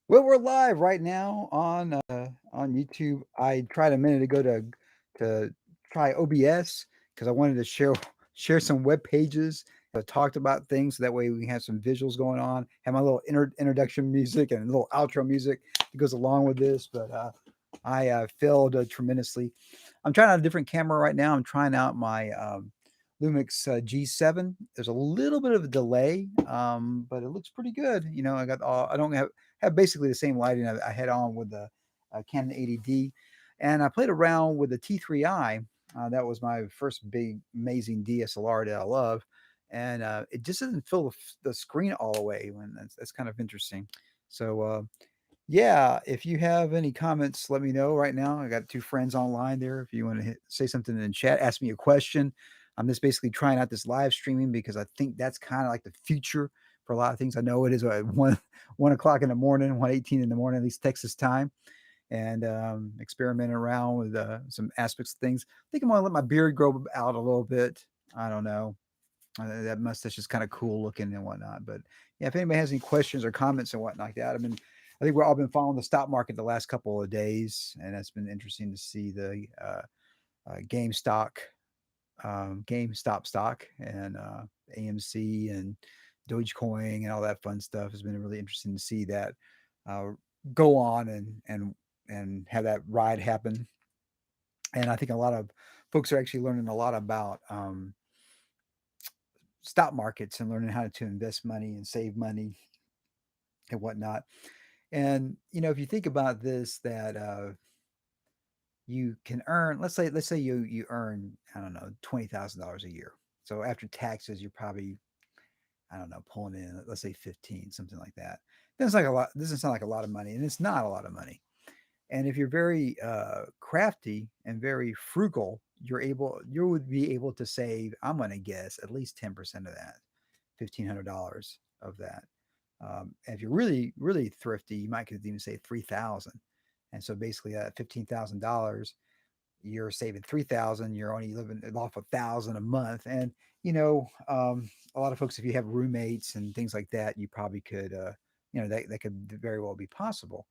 Well, we're live right now on YouTube. I tried a minute ago to try OBS because I wanted to share some web pages that talked about things so that way we can have some visuals going on. Have my little introduction music and a little outro music that goes along with this, but I failed tremendously. I'm trying out a different camera right now. I'm trying out my Lumix G7. There's a little bit of a delay, but it looks pretty good. I don't have basically the same lighting I had on with the Canon 80D, and I played around with the T3i. That was my first big amazing DSLR that I love, and it just doesn't fill the screen all the way. When that's kind of interesting. So yeah, if you have any comments, let me know right now. I got two friends online there. If you want to say something in the chat, ask me a question. I'm just basically trying out this live streaming because I think that's kind of like the future for a lot of things. I know it is at 1 o'clock in the morning, 1:18 in the morning, at least Texas time, and experimenting around with some aspects of things. I think I'm gonna let my beard grow out a little bit. I don't know. That mustache is kind of cool looking and whatnot. But yeah, if anybody has any questions or comments and whatnot like that, I think we've all been following the stock market the last couple of days, and it's been interesting to see the GameStop, GameStop stock, and AMC and Dogecoin and all that fun stuff. Has been really interesting to see that uh, go on and have that ride happen. And I think a lot of folks are actually learning a lot about stock markets and learning how to invest money and save money and whatnot. And if you think about this, that you can earn, let's say you earn, I don't know, $20,000 a year. So after taxes, you're probably, I don't know, pulling in, let's say 15, something like that. That's like a lot. This doesn't sound like a lot of money, and it's not a lot of money. And if you're very crafty and very frugal, you would be able to save, I'm going to guess, at least 10% of that, $1,500 of that. And if you're really, really thrifty, you might could even say 3,000. And so basically, at $15,000, you're saving 3,000. You're only living off 1,000 a month. And a lot of folks, if you have roommates and things like that, you probably could, that could very well be possible.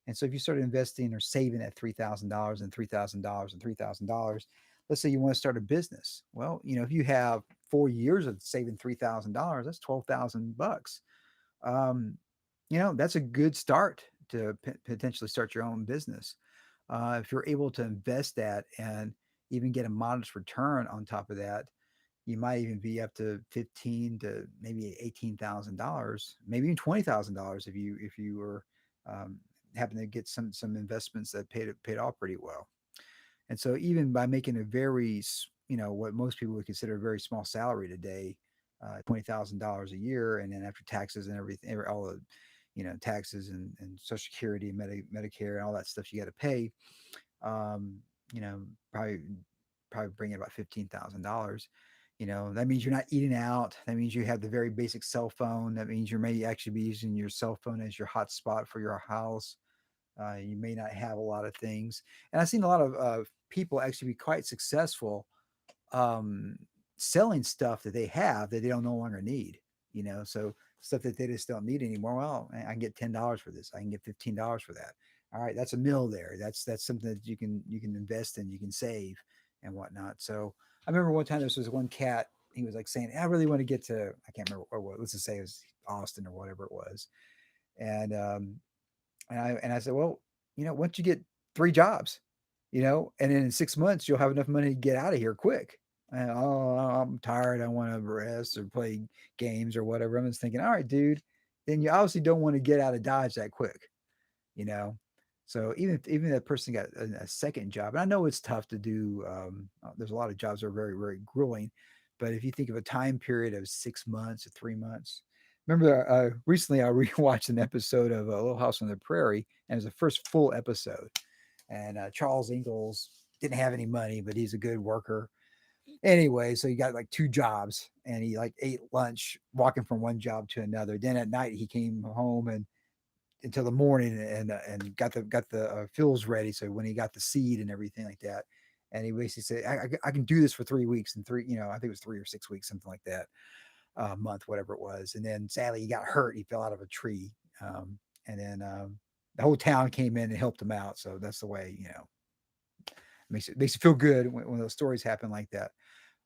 And so if you start investing or saving at $3,000 and $3,000 and $3,000, let's say you want to start a business. Well, if you have 4 years of saving $3,000, that's 12,000 bucks. um, that's a good start to potentially start your own business. If you're able to invest that and even get a modest return on top of that, you might even be up to 15 to maybe $18,000, maybe even $20,000 if you were um, happen to get some investments that paid off pretty well. And so even by making a very, what most people would consider a very small salary today, $20,000 a year, and then after taxes and everything, all the, taxes and Social Security and Medicare and all that stuff you got to pay, um, you know, probably bring in about $15,000. That means you're not eating out. That means you have the very basic cell phone. That means you may actually be using your cell phone as your hotspot for your house. You may not have a lot of things. And I've seen a lot of people actually be quite successful um, selling stuff that they have that they don't no longer need. So stuff that they just don't need anymore. Well, I can get $10 for this. I can get $15 for that. All right, that's a mill there. That's something that you can invest in, you can save and whatnot. So I remember one time there was one cat. He was like saying, "I really want to get to, I can't remember what. Let's just say it was Austin or whatever it was." And I said, well, once you get 3 jobs, and then in 6 months you'll have enough money to get out of here quick. And, oh, I'm tired. I want to rest or play games or whatever. I'm just thinking, all right, dude. Then you obviously don't want to get out of Dodge that quick, you know. So even that person got a second job, and I know it's tough to do. There's a lot of jobs that are very very grueling, but if you think of a time period of 6 months or 3 months, remember recently I rewatched an episode of Little House on the Prairie, and it was the first full episode. And Charles Ingalls didn't have any money, but he's a good worker. Anyway, so he got like 2 jobs, and he like ate lunch walking from one job to another. Then at night he came home and until the morning and got the fuels ready. So when he got the seed and everything like that, and he basically said, I can do this for 3 weeks and three, I think it was 3 or 6 weeks, something like that, month, whatever it was. And then sadly he got hurt. He fell out of a tree. and then the whole town came in and helped him out. So that's the way, makes it feel good when those stories happen like that.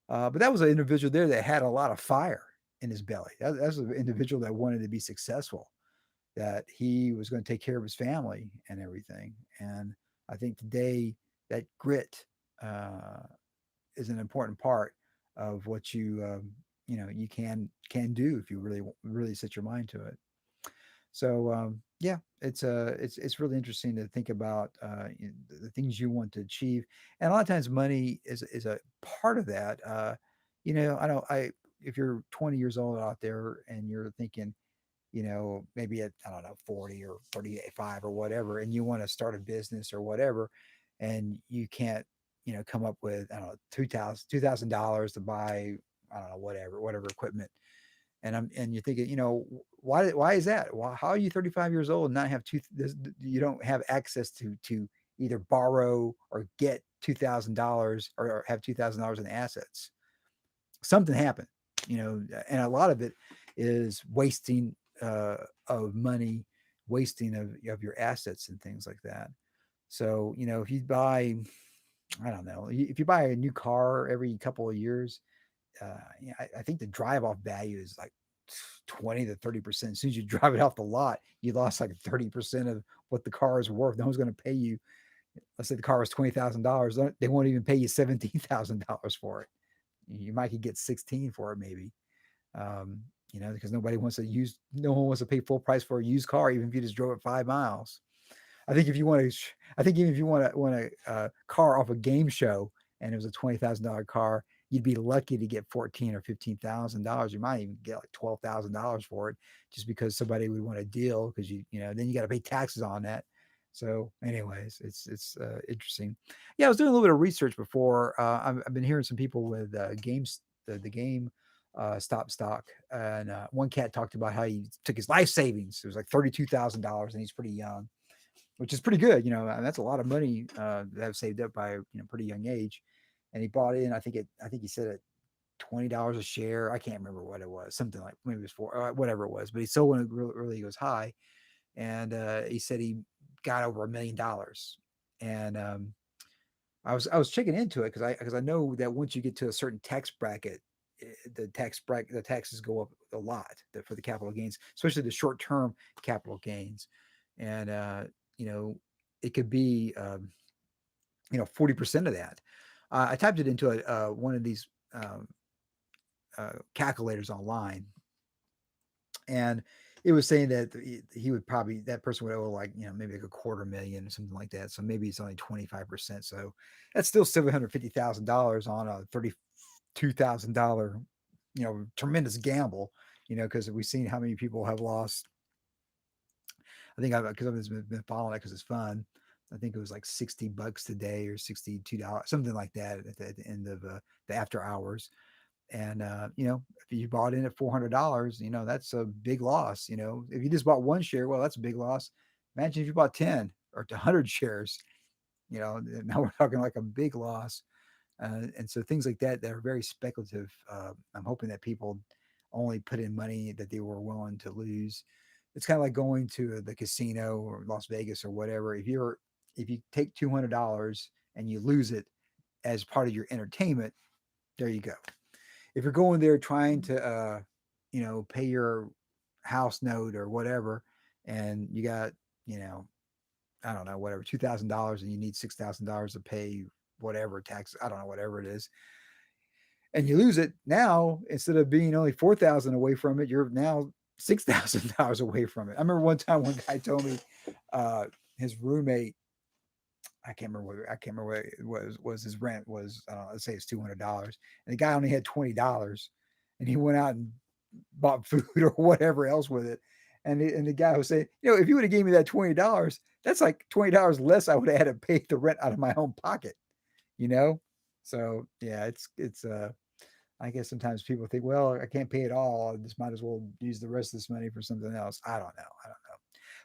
But that was an individual there that had a lot of fire in his belly. That's an individual that wanted to be successful, that he was going to take care of his family and everything. And I think today that grit uh, is an important part of what you can do if you really set your mind to it. So yeah, it's really interesting to think about the things you want to achieve, and a lot of times money is a part of that. I don't I if you're 20 years old out there and you're thinking, maybe at, I don't know, 40 or 35 or whatever, and you want to start a business or whatever, and you can't, come up with, I don't know, $2,000 to buy, I don't know, whatever equipment. And you're thinking, why is that? How are you 35 years old and not have you don't have access to either borrow or get $2,000 or have $2,000 in assets? Something happened, and a lot of it is wasting of money, wasting of your assets and things like that. So, if you buy, I don't know, if you buy a new car every couple of years, I think the drive off value is like 20 to 30%. As soon as you drive it off the lot, you lost like 30% of what the car is worth. No one's going to pay you. Let's say the car was $20,000. They won't even pay you $17,000 for it. You might could get 16 for it, maybe. Um, because no one wants to pay full price for a used car, even if you just drove it 5 miles. I think even if you want a car off a game show and it was a $20,000 car, you'd be lucky to get $14,000 or $15,000. You might even get like $12,000 for it, just because somebody would want a deal, because then you got to pay taxes on that. So, anyways, it's interesting. Yeah, I was doing a little bit of research before. I've been hearing some people with games, the game stop stock, and one cat talked about how he took his life savings. It was like $32,000, and he's pretty young, which is pretty good. And that's a lot of money that I've saved up by pretty young age. And he bought in. I think he said at $20 a share. I can't remember what it was. Something like, maybe it was four, whatever it was. But he sold when it really goes high, and he said he got over $1 million. And I was checking into it because I know that once you get to a certain tax bracket, the taxes go up a lot for the capital gains, especially the short term capital gains. And it could be 40% of that. I typed it into one of these calculators online, and it was saying that he would probably, that person would owe like, maybe like a quarter million or something like that. So maybe it's only 25%. So that's still $750,000 on a $32,000, tremendous gamble. Because we've seen how many people have lost. I think because I've been following it because it's fun. I think it was like $60 today or $62, something like that at the end of the after hours. And if you bought in at $400, that's a big loss. If you just bought one share, well, that's a big loss. Imagine if you bought 10 or 100 shares. Now we're talking like a big loss. And so things like that are very speculative. I'm hoping that people only put in money that they were willing to lose. It's kind of like going to the casino or Las Vegas or whatever. If you take $200 and you lose it as part of your entertainment, there you go. If you're going there trying to pay your house note or whatever, and you got, I don't know, whatever, $2,000, and you need $6,000 to pay whatever tax, I don't know, whatever it is, and you lose it, now instead of being only 4,000 away from it, you're now $6,000 away from it. I remember one time one guy told me his roommate, I can't remember what it was his rent was, let's say it's $200, and the guy only had $20, and he went out and bought food or whatever else with it. And the guy was saying, if you would have gave me that $20, that's like $20 less I would have had to pay the rent out of my own pocket, you know? So yeah, it's I guess sometimes people think, well, I can't pay it all. I just might as well use the rest of this money for something else. I don't know.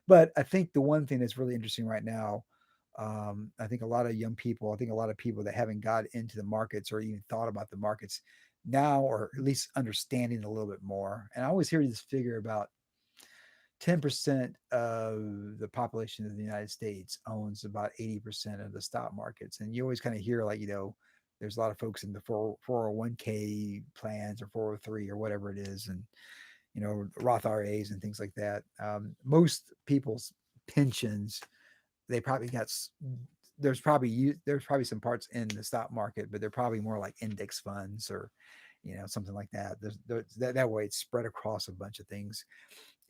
But I think the one thing that's really interesting right now, I think a lot of young people, I think a lot of people that haven't got into the markets or even thought about the markets now, or at least understanding a little bit more. And I always hear this figure about 10% of the population of the United States owns about 80% of the stock markets. And you always kind of hear, like, there's a lot of folks in the 401k plans or 403 or whatever it is, and, Roth RAs and things like that. Most people's pensions, they probably got, there's probably some parts in the stock market, but they're probably more like index funds or, something like that. That way it's spread across a bunch of things.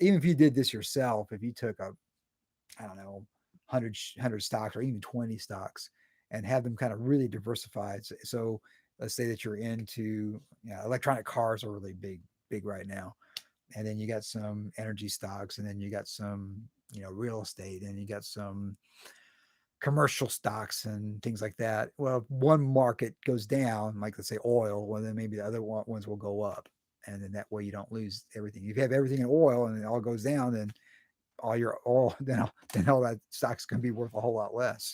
Even if you did this yourself, if you took I don't know, 100 stocks or even 20 stocks and have them kind of really diversified. So let's say that you're into, electronic cars are really big right now. And then you got some energy stocks, and then you got some, real estate, and you got some commercial stocks and things like that. Well, if one market goes down, like let's say oil, well, then maybe the other ones will go up. And then that way you don't lose everything. If you have everything in oil and it all goes down, then all your oil, then all that stock's going to be worth a whole lot less.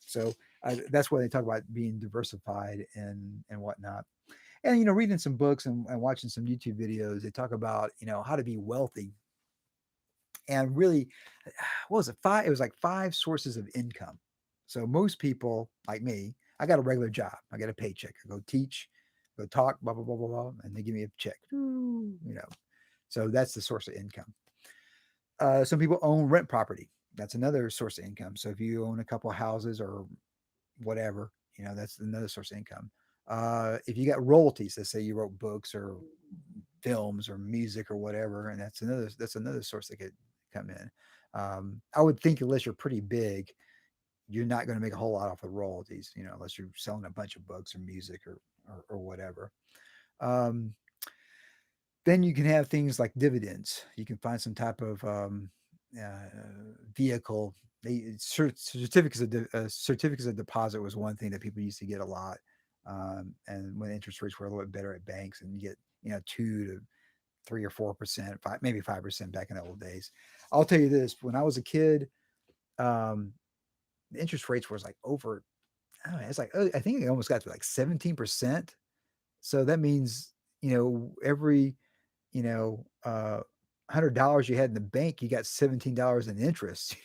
So that's why they talk about being diversified and whatnot. And reading some books and watching some YouTube videos, they talk about how to be wealthy. And really, what was it? Five. It was like 5 sources of income. So most people like me, I got a regular job. I get a paycheck. I go teach, go talk, blah blah blah blah blah, and they give me a check. So that's the source of income. Some people own rent property. That's another source of income. So if you own a couple of houses or whatever, that's another source of income. If you got royalties, let's say you wrote books or films or music or whatever, and that's another source that could come in. I would think unless you're pretty big, you're not going to make a whole lot off the royalties, unless you're selling a bunch of books or music or whatever. Um, then you can have things like dividends. You can find some type of vehicle. Certificates of deposit was one thing that people used to get a lot. And when interest rates were a little bit better at banks, and you get 2 to 3 or 4%, maybe 5% back in the old days. I'll tell you this: when I was a kid, um, the interest rates was like over. I don't know, it's like, I think it almost got to like 17%. So that means every $100 you had in the bank, you got $17 in interest.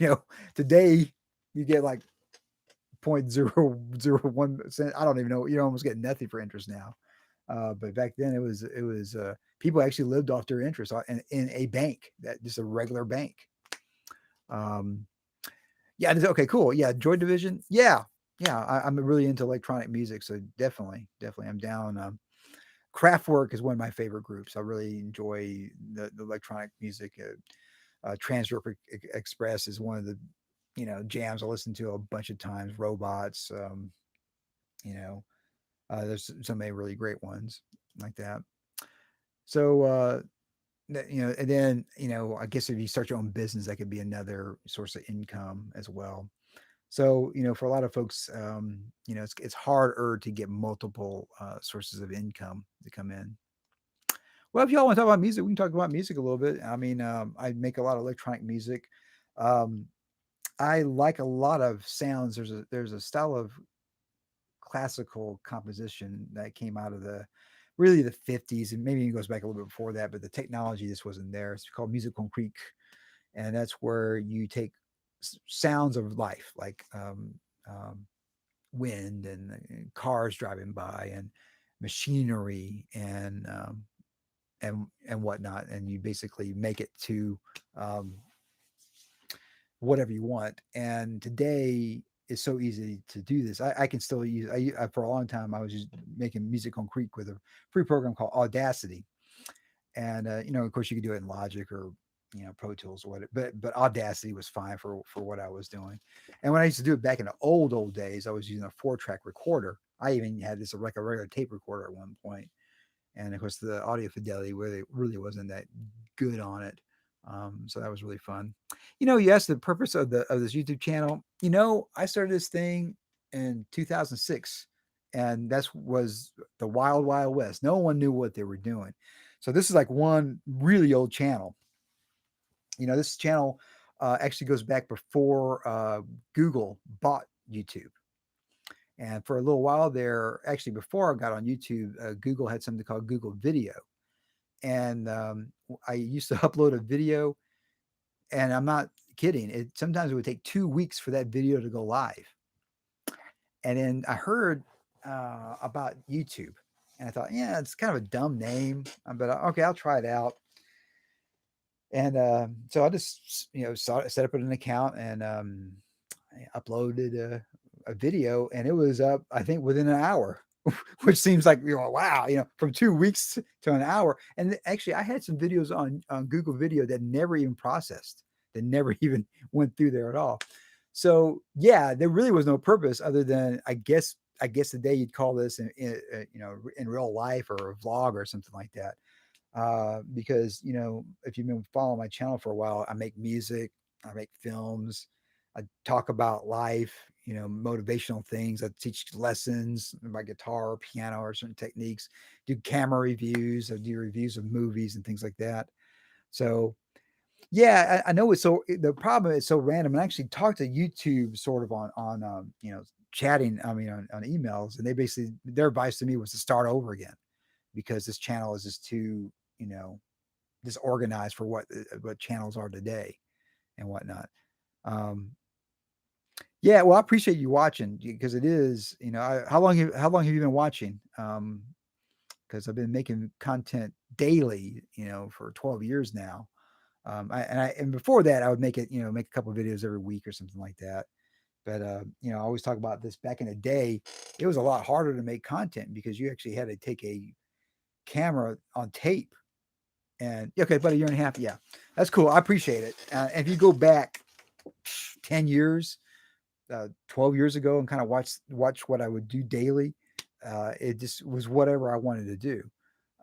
Today you get like 0.001%. I don't even know. You almost get nothing for interest now. But back then it was people actually lived off their interest in a bank, that just a regular bank. Um, yeah. Okay. Cool. Yeah. Joy Division. Yeah. Yeah. I'm really into electronic music, so definitely, I'm down. Kraftwerk is one of my favorite groups. I really enjoy the electronic music. Transeurope Express is one of the jams I listen to a bunch of times. Robots, you know, there's so many really great ones like that. So and then I guess if you start your own business, that could be another source of income as well. So for a lot of folks, it's harder to get multiple sources of income to come in. Well, if y'all want to talk about music, we can talk about music a little bit. I mean, I make a lot of electronic music. Um, I like a lot of sounds. There's a style of classical composition that came out of the 50s, and maybe it goes back a little bit before that, but the technology just wasn't there. It's called musique concrète, and that's where you take sounds of life, like wind and cars driving by and machinery and whatnot, and you basically make it to um, whatever you want. And today it's so easy to do this. I can still use. For a long time I was just making music on Creek with a free program called Audacity, and of course you could do it in Logic or Pro Tools or whatever. But Audacity was fine for what I was doing. And when I used to do it back in the old days, I was using a 4-track recorder. I even had this like a regular tape recorder at one point, and of course the audio fidelity really wasn't that good on it. So that was really fun. You asked the purpose of this YouTube channel. I started this thing in 2006, and that was the wild west. No one knew what they were doing. So this is like one really old channel. This channel actually goes back before Google bought YouTube. And for a little while there, actually before I got on YouTube, Google had something called Google Video. And I used to upload a video and I'm not kidding. Sometimes it would take 2 weeks for that video to go live. And then I heard about YouTube, and I thought, yeah, it's kind of a dumb name, but okay, I'll try it out. And so I just set up an account and I uploaded a video, and it was up I think within an hour, which seems like wow, from 2 weeks to an hour. And actually, I had some videos on Google Video that never even processed, that never even went through there at all. So yeah, there really was no purpose other than I guess today you'd call this in real life or a vlog or something like that. Because if you've been following my channel for a while, I make music, I make films, I talk about life, motivational things. I teach lessons about guitar or piano or certain techniques, do camera reviews, I do reviews of movies and things like that. So yeah, I know the problem is so random. And I actually talked to YouTube sort of on chatting, I mean on emails, and their advice to me was to start over again because this channel is just too, you know, disorganized for what channels are today and whatnot. Um, yeah, well, I appreciate you watching because it is, how long have you been watching? Because I've been making content daily, for 12 years now. And before that, I would make a couple of videos every week or something like that. But I always talk about this back in the day. It was a lot harder to make content because you actually had to take a camera on tape. And okay, about a year and a half. Yeah, that's cool. I appreciate it. If you go back 10 years, 12 years ago, and kind of watch what I would do daily, it just was whatever I wanted to do.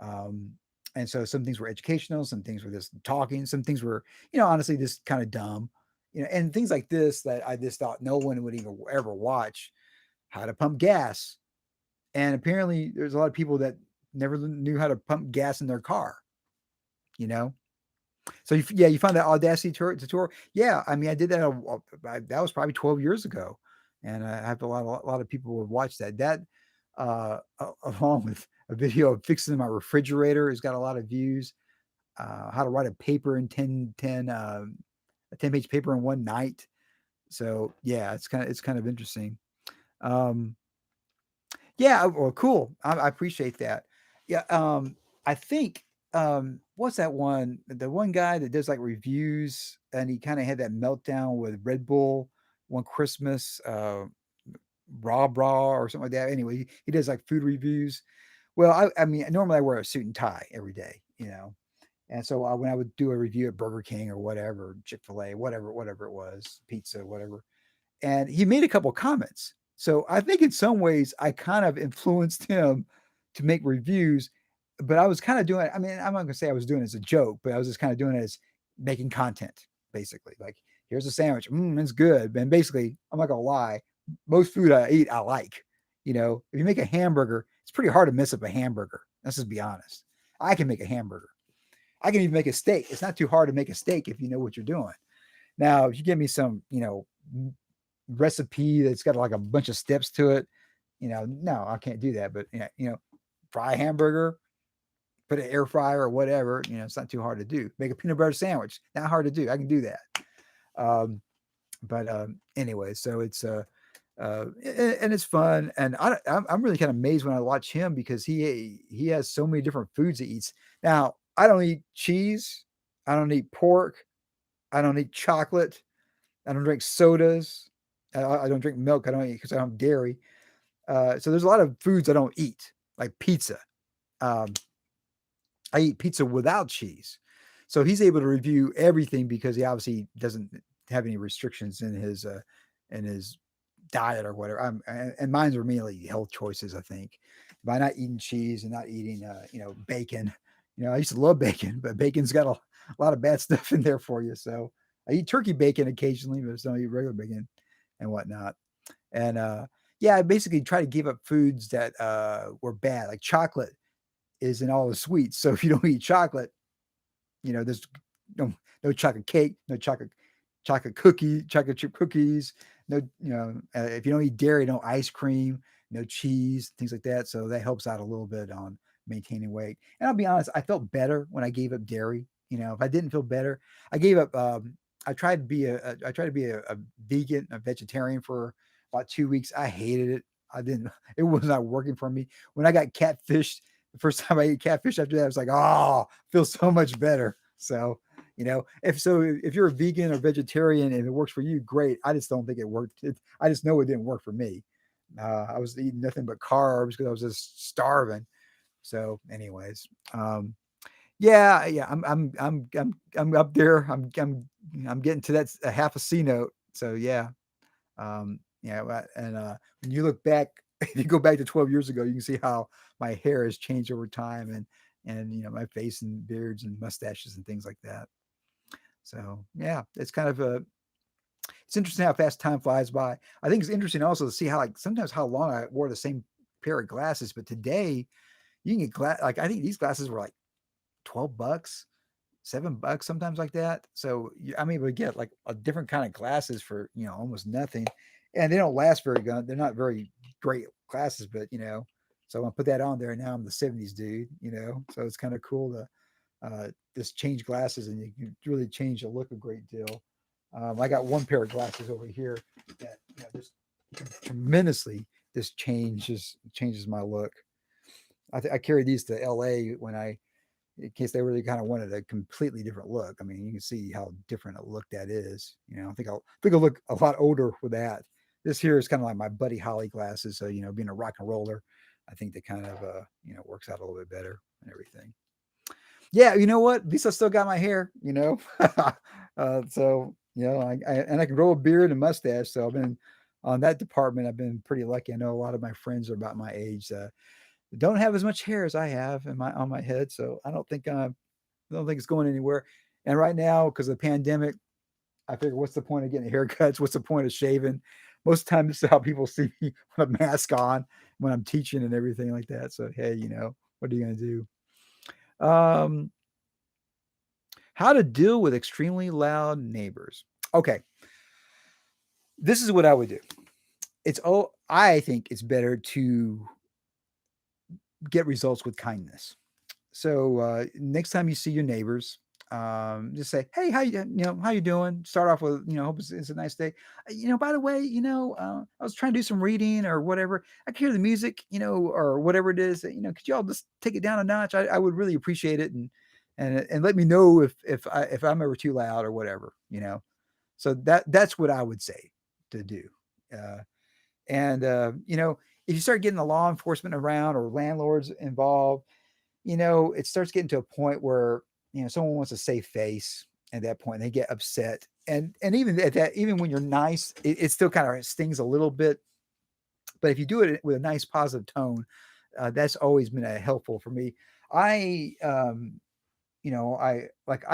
Um, and so some things were educational, some things were just talking, some things were, honestly, just kind of dumb, and things like this that I just thought no one would even ever watch. How to pump gas, and apparently there's a lot of people that never knew how to pump gas in their car. You know, So you found that Audacity tutorial? Yeah, I mean, I did that. That was probably 12 years ago, and I have a lot of people who have watched that. That along with a video of fixing my refrigerator has got a lot of views. How to write a paper in 10 a 10-page paper in one night. So yeah, it's kind of interesting. Um, yeah, well, cool. I appreciate that. Yeah, I think what's that one? The one guy that does like reviews, and he kind of had that meltdown with Red Bull one Christmas, Raw or something like that. Anyway, he does like food reviews. Well, I mean, normally I wear a suit and tie every day, and so when I would do a review at Burger King or whatever, Chick-fil-A, whatever it was, pizza, whatever, and he made a couple comments. So I think in some ways I kind of influenced him to make reviews, but I was kind of doing it. I mean, I'm not gonna say I was doing it as a joke, but I was just kind of doing it as making content, basically. Like, here's a sandwich, it's good. And basically, I'm not gonna lie, most food I eat, I like. If you make a hamburger, it's pretty hard to mess up a hamburger. Let's just be honest. I can make a hamburger. I can even make a steak. It's not too hard to make a steak if you know what you're doing. Now, if you give me some, recipe that's got like a bunch of steps to it, no, I can't do that. But fry a hamburger, put an air fryer or whatever, it's not too hard to do. Make a peanut butter sandwich, not hard to do. I can do that. But anyway, so it's and it's fun, and I'm really kind of amazed when I watch him because he has so many different foods he eats. Now, I don't eat cheese, I don't eat pork, I don't eat chocolate, I don't drink sodas. I don't drink milk. I don't eat because I don't have dairy. So there's a lot of foods I don't eat, like pizza. Um, I eat pizza without cheese. So he's able to review everything because he obviously doesn't have any restrictions in his diet or whatever. And mine's are mainly health choices, I think, by not eating cheese and not eating bacon. I used to love bacon, but bacon's got a lot of bad stuff in there for you. So I eat turkey bacon occasionally, but I don't eat regular bacon and whatnot. And yeah, I basically try to give up foods that were bad. Like chocolate is in all the sweets. So if you don't eat chocolate, there's no chocolate cake, no chocolate chip cookies, no, if you don't eat dairy, no ice cream, no cheese, things like that. So that helps out a little bit on maintaining weight. And I'll be honest, I felt better when I gave up dairy. If I didn't feel better, I gave up I tried to be a vegan, a vegetarian for about 2 weeks. I hated it. I didn't. It was not working for me. When I got catfished, the first time I ate catfish after that, I was like, oh, feels so much better. So, if you're a vegan or vegetarian and it works for you, great. I just don't think it worked. I just know it didn't work for me. I was eating nothing but carbs because I was just starving. So, anyways, yeah, I'm up there. I'm getting to that a half a C note. So yeah, when you look back, if you go back to 12 years ago, you can see how my hair has changed over time, and my face and beards and mustaches and things like that. So yeah, it's interesting how fast time flies by. I think it's interesting also to see how like sometimes how long I wore the same pair of glasses, but today you can get like I think these glasses were like $12, $7 sometimes like that. So I'm able to get like a different kind of glasses for almost nothing, and they don't last very good. They're not very great glasses, but so I put that on there, and now I'm the '70s dude. So it's kind of cool to just change glasses, and you can really change the look a great deal. I got one pair of glasses over here that just tremendously just changes my look. I carry these to LA when I in case they really kind of wanted a completely different look. I mean, you can see how different a look that is. I think I'll look a lot older with that. This here is kind of like my Buddy Holly glasses. So being a rock and roller, I think that kind of works out a little bit better and everything. Yeah, you know what? At least I still got my hair. So and I can grow a beard and mustache. So I've been on that department. I've been pretty lucky. I know a lot of my friends are about my age. Don't have as much hair as I have on my head, so I don't think it's going anywhere. And right now, because of the pandemic, I figure, what's the point of getting haircuts? What's the point of shaving? Most of the time, this is how people see me with a mask on when I'm teaching and everything like that. So, hey, what are you going to do? How to deal with extremely loud neighbors. Okay, this is what I would do. I think it's better to get results with kindness. So next time you see your neighbors, just say, "Hey, how you doing?" Start off with, "Hope it's a nice day." By the way, I was trying to do some reading or whatever. I can hear the music, or whatever it is. Could you all just take it down a notch? I would really appreciate it, and let me know if I'm ever too loud or whatever. So that's what I would say to do. Uh, and if you start getting the law enforcement around or landlords involved, it starts getting to a point where, someone wants to save face at that point. They get upset. And even at that, even when you're nice, it still kind of stings a little bit. But if you do it with a nice positive tone, that's always been helpful for me. I, I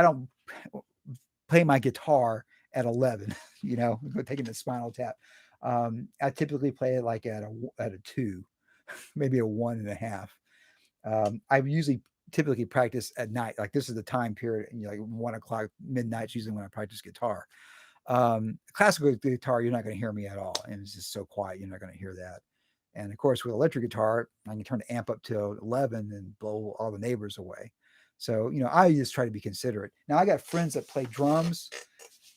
don't play my guitar at 11, taking the Spinal Tap. I typically play it like at a two, maybe a 1.5. I usually typically practice at night. Like this is the time period, like 1 o'clock midnight. Usually when I practice guitar. Classical guitar, you're not going to hear me at all, and it's just so quiet. You're not going to hear that. And of course, with electric guitar, I can turn the amp up to 11 and blow all the neighbors away. So I just try to be considerate. Now I got friends that play drums,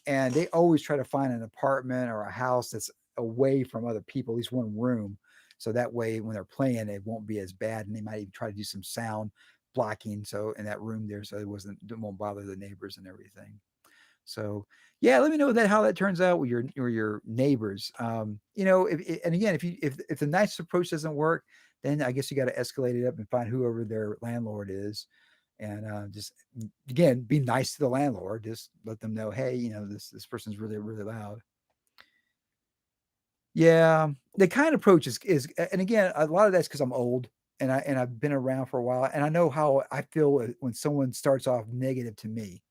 and they always try to find an apartment or a house that's away from other people, at least one room, so that way when they're playing it won't be as bad, and they might even try to do some sound blocking so in that room there, so it won't bother the neighbors and everything. So yeah, let me know how that turns out with your neighbors. And again, if the nice approach doesn't work, then I guess you got to escalate it up and find whoever their landlord is, and just again be nice to the landlord. Just let them know, hey, this person's really really loud. Yeah, the kind approach and again, a lot of that's because I'm old and I've been around for a while, and I know how I feel when someone starts off negative to me,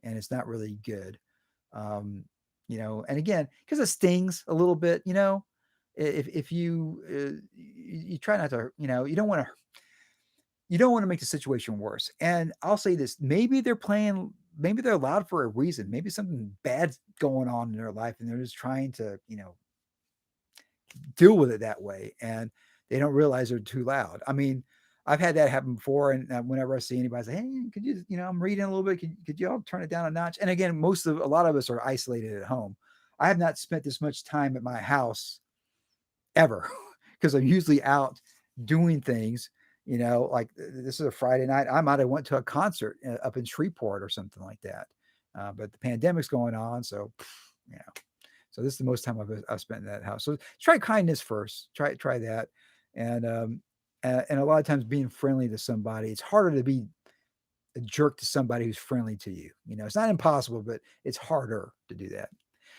and it's not really good. Um, and again, because it stings a little bit, if you try not to, you don't want to make the situation worse. And I'll say this: maybe they're loud for a reason. Maybe something bad's going on in their life, and they're just trying to, deal with it that way, and they don't realize they're too loud. I mean, I've had that happen before, and whenever I see anybody say, "Hey, could you, I'm reading a little bit. Could you all turn it down a notch?" And again, a lot of us are isolated at home. I have not spent this much time at my house ever because I'm usually out doing things. Like this is a Friday night. I might have went to a concert up in Shreveport or something like that. But the pandemic's going on, so you know. So this is the most time I've spent in that house. So try kindness first. Try that, and and a lot of times being friendly to somebody. It's harder to be a jerk to somebody who's friendly to you. It's not impossible, but it's harder to do that.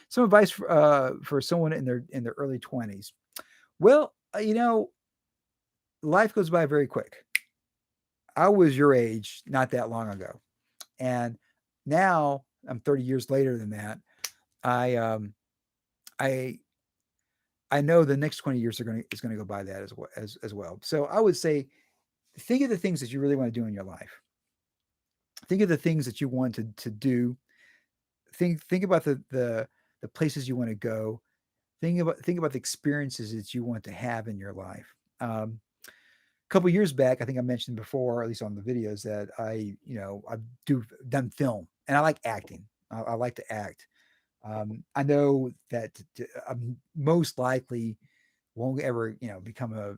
Some advice for someone in their early 20s. Well, life goes by very quick. I was your age not that long ago, and now I'm 30 years later than that. I I I know the next 20 years is going to go by that as well. So I would say, think of the things that you really want to do in your life. Think of the things that you want to do. Think about the places you want to go. Think about the experiences that you want to have in your life. A couple years back, I think I mentioned before, at least on the videos, that I've done film and I like acting. I like to act. I know that I'm most likely won't ever, become a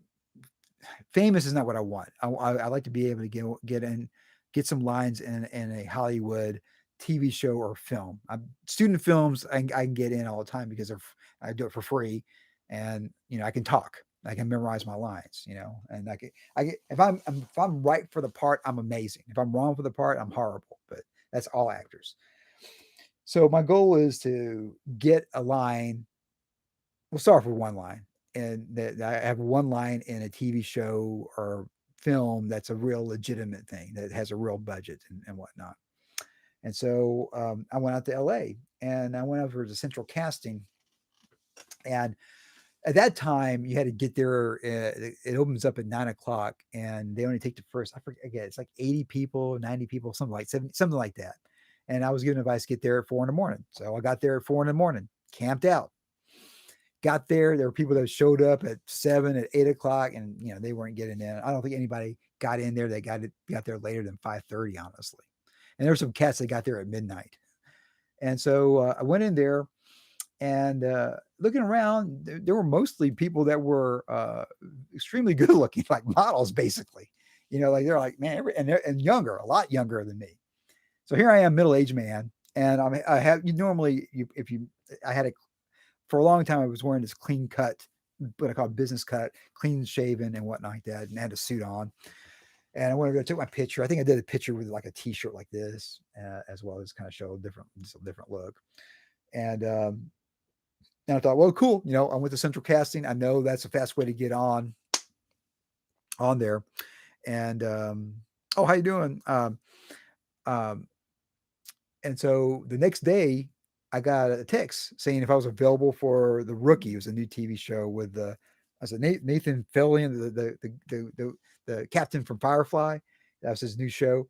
famous is not what I want. I like to be able to get some lines in a Hollywood TV show or film. Student films I can get in all the time because I do it for free, and I can talk. I can memorize my lines, and if I'm right for the part, I'm amazing. If I'm wrong for the part, I'm horrible. But that's all actors. So my goal is to get a line. We'll start with one line, and that I have one line in a TV show or film that's a real legitimate thing that has a real budget and whatnot. And so I went out to LA and I went over to Central Casting. And at that time, you had to get there. It opens up at 9 o'clock, and they only take the first. I forget. Again, it's like 80 people, 90 people, something like 70, something like that. And I was given advice to get there at 4 in the morning. So I got there at 4 in the morning, camped out. Got there. There were people that showed up at 7, at 8 o'clock, and they weren't getting in. I don't think anybody got in there. They got there later than 5:30, honestly. And there were some cats that got there at midnight. And so I went in there, and looking around, there were mostly people that were extremely good looking, like models, basically. Like they're like, man, and younger, a lot younger than me. So here I am, middle-aged man, and I have normally if you I had a for a long time I was wearing this clean cut, what I call business cut, clean shaven and whatnot like that, and I had a suit on. And I wanted to go take my picture. I think I did a picture with like a T-shirt like this, as well as kind of show a different look. And I thought, well, cool. I went to Central Casting. I know that's a fast way to get on there. And oh, how you doing? Um, and so the next day, I got a text saying if I was available for The Rookie. It was a new TV show with I said Nathan Fillion, the captain from Firefly. That was his new show,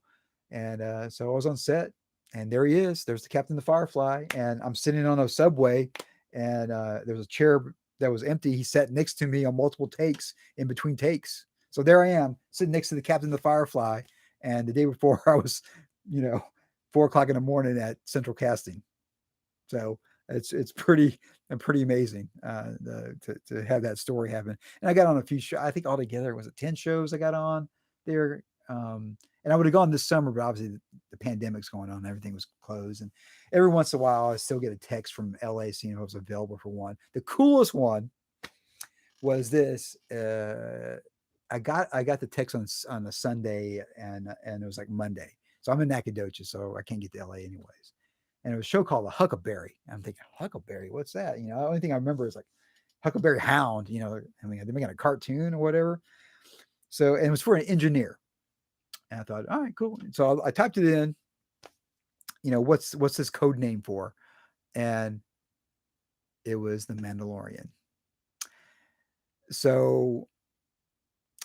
and so I was on set, and there he is. There's the captain of Firefly, and I'm sitting on a subway, and there was a chair that was empty. He sat next to me on multiple takes, in between takes. So there I am, sitting next to the captain of Firefly, and the day before I was, 4 o'clock in the morning at Central Casting. So it's pretty amazing to have that story happen. And I got on a few shows. I think altogether it was 10 shows I got on there. And I would have gone this summer, but obviously the pandemic's going on. Everything was closed. And every once in a while, I still get a text from LA seeing if I was available for one. The coolest one was this. I got the text on a Sunday, and it was like Monday. So I'm in Nacogdoches, so I can't get to LA anyways. And it was a show called The Huckleberry. I'm thinking, Huckleberry, what's that? The only thing I remember is like Huckleberry Hound, I mean, they're making a cartoon or whatever. So, and it was for an engineer. And I thought, all right, cool. So I typed it in, what's this code name for? And it was The Mandalorian. So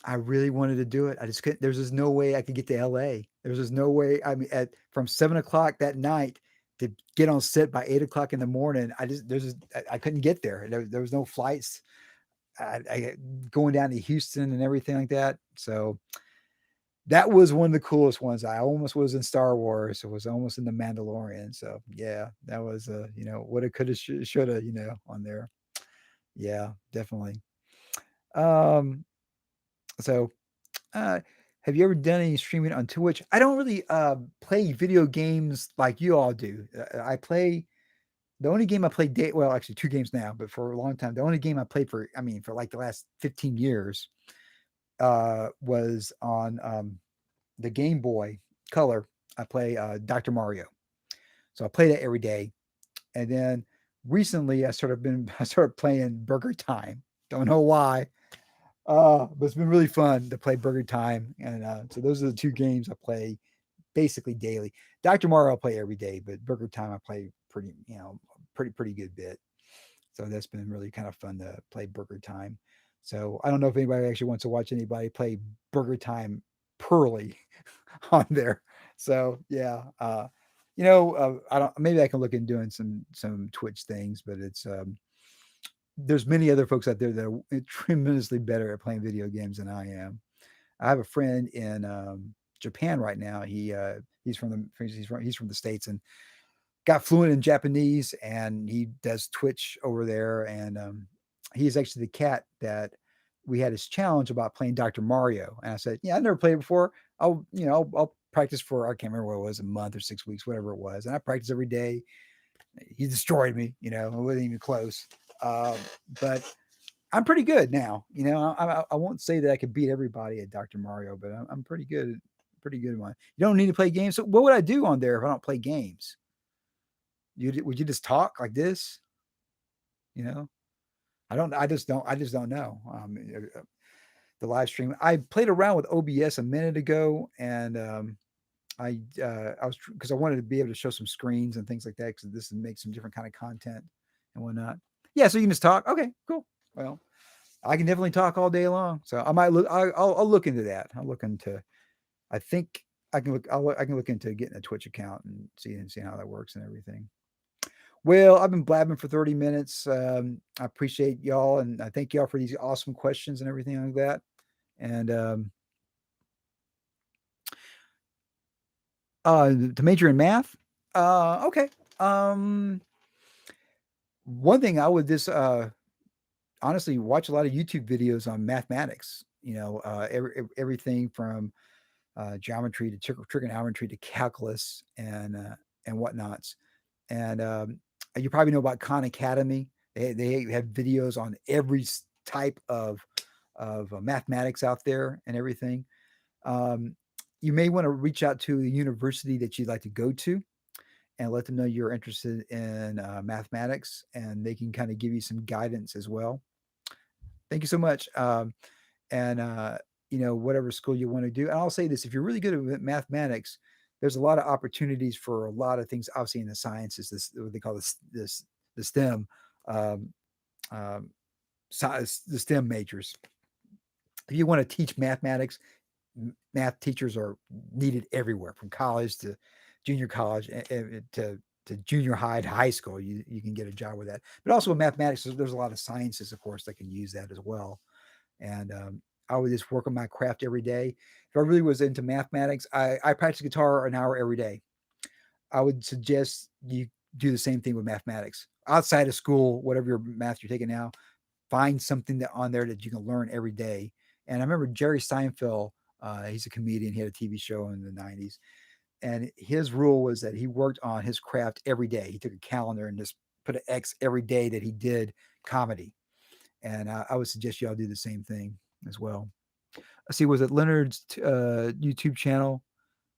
I really wanted to do it. I just couldn't, there's just no way I could get to LA. There's just no way. I mean, from 7 o'clock that night to get on set by 8 o'clock in the morning, I couldn't get there. There was no flights. I going down to Houston and everything like that. So That was one of the coolest ones. I almost was in Star Wars. It was almost in the Mandalorian. So yeah, that was woulda, coulda, shoulda, on there. Yeah, definitely. Um, so uh, have you ever done any streaming on Twitch? I don't really play video games like you all do. I play the only game I played well, actually two games now, but for a long time, the only game I played for like the last 15 years was on the Game Boy Color. I play Dr. Mario. So I play that every day. And then recently I started playing Burger Time. Don't know why. But it's been really fun to play Burger Time. And so those are the two games I play basically daily. Dr. Mario I play every day, but Burger Time I play pretty good bit. So that's been really kind of fun to play Burger Time. So I don't know if anybody actually wants to watch anybody play Burger Time Pearly on there. So yeah, I don't. Maybe I can look into doing some Twitch things, but there's many other folks out there that are tremendously better at playing video games than I am. I have a friend in Japan right now. He's from the States and got fluent in Japanese, and he does Twitch over there. And he's actually the cat that we had this challenge about playing Dr. Mario. And I said, yeah, I never played it before. I'll practice for, I can't remember what it was, a month or 6 weeks, whatever it was. And I practiced every day. He destroyed me, it wasn't even close. But I'm pretty good now. I won't say that I could beat everybody at Dr. Mario, but I'm pretty good. Pretty good one. You don't need to play games. So what would I do on there if I don't play games? Would you just talk like this? You know, I don't. I just don't. I just don't know. The live stream. I played around with OBS a minute ago, and I was because I wanted to be able to show some screens and things like that because this would make some different kind of content and whatnot. Yeah, so you can just talk. Okay, cool. Well, I can definitely talk all day long. So I might look. I'll look into that. I'll look into. I think I can look. I can look into getting a Twitch account and see how that works and everything. Well, I've been blabbing for 30 minutes. I appreciate y'all and I thank y'all for these awesome questions and everything like that. And to major in math. Okay. One thing I would just honestly watch a lot of YouTube videos on mathematics. Everything from geometry to trigonometry to calculus and whatnots. And you probably know about Khan Academy. They have videos on every type of mathematics out there and everything. You may want to reach out to the university that you'd like to go to and let them know you're interested in mathematics, and they can kind of give you some guidance as well. Thank you so much. And whatever school you want to do. And I'll say this: if you're really good at mathematics, there's a lot of opportunities for a lot of things. Obviously, in the sciences, this what they call the STEM, um, the STEM majors. If you want to teach mathematics, math teachers are needed everywhere, from college to junior college to junior high to high school. You can get a job with that. But also in mathematics, there's a lot of sciences, of course, that can use that as well. And I would just work on my craft every day. If I really was into mathematics, I practice guitar an hour every day. I would suggest you do the same thing with mathematics. Outside of school, whatever your math you're taking now, find something that on there that you can learn every day. And I remember Jerry Seinfeld, he's a comedian, he had a TV show in the 90s. And his rule was that he worked on his craft every day. He took a calendar and just put an X every day that he did comedy. And I would suggest y'all do the same thing as well. I see, was it Leonard's YouTube channel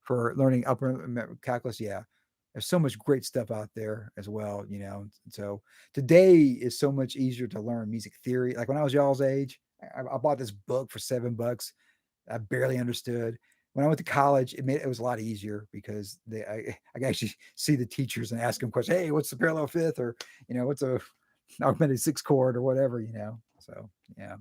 for learning upper calculus? Yeah, there's so much great stuff out there as well. So today is so much easier to learn music theory. Like when I was y'all's age, I bought this book for $7. I barely understood. When I went to college, it was a lot easier because I could actually see the teachers and ask them questions. Hey, what's the parallel fifth, or what's a augmented sixth chord, or whatever. So yeah.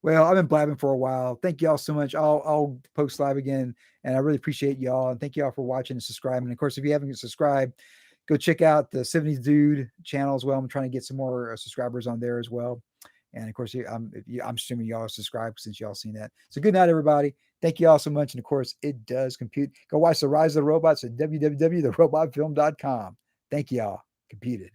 Well, I've been blabbing for a while. Thank y'all so much. I'll post live again, and I really appreciate y'all. And thank y'all for watching and subscribing. And of course, if you haven't subscribed, go check out the 70s Dude channel as well. I'm trying to get some more subscribers on there as well. And of course, I'm assuming y'all are subscribed since y'all seen that. So good night, everybody. Thank you all so much. And of course, it does compute. Go watch The Rise of the Robots at www.therobotfilm.com. Thank you all. Computed.